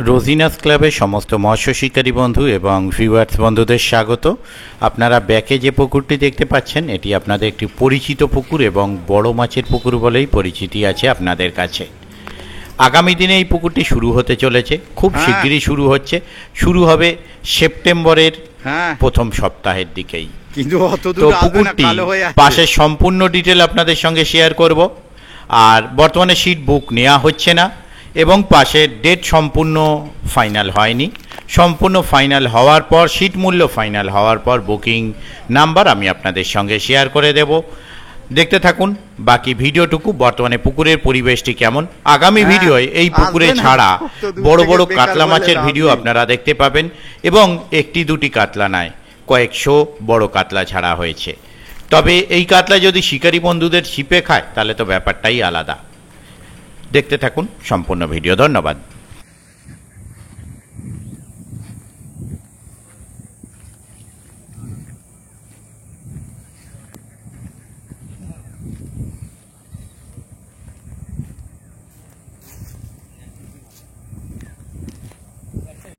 রোজিনাস ক্লাবের সমস্ত মৎস্য শিকারী বন্ধু এবং ভিউয়ার্স বন্ধুদের স্বাগত। আপনারা ব্যাকে যে পুকুরটি দেখতে পাচ্ছেন এটি আপনাদের একটি পরিচিত পুকুর এবং বড় মাছের পুকুর বলেই পরিচিতি আছে আপনাদের কাছে। আগামী দিনে এই পুকুরটি শুরু হতে চলেছে, খুব শিগগিরই শুরু হচ্ছে। শুরু হবে সেপ্টেম্বরের প্রথম সপ্তাহের দিকেই। তো পুকুরটি পাশের সম্পূর্ণ ডিটেল আপনাদের সঙ্গে শেয়ার করব। আর বর্তমানে সিট বুক নেওয়া হচ্ছে না এবং পাশের ডেট সম্পূর্ণ ফাইনাল হয়নি। সম্পূর্ণ ফাইনাল হওয়ার পর, সিট মূল্য ফাইনাল হওয়ার পর বুকিং নাম্বার আমি আপনাদের সঙ্গে শেয়ার করে দেব। দেখতে থাকুন বাকি ভিডিওটুকু। বর্তমানে পুকুরের পরিবেশটি কেমন, আগামী ভিডিওয় এই পুকুরে ছাড়া বড় বড় কাতলা মাছের ভিডিও আপনারা দেখতে পাবেন এবং একটি দুটি কাতলা নয়, কয়েকশো বড় কাতলা ছাড়া হয়েছে। তবে এই কাতলা যদি শিকারী বন্ধুদের ছিপে খায় তাহলে তো ব্যাপারটাই আলাদা। দেখতে থাকুন সম্পূর্ণ ভিডিও। ধন্যবাদ।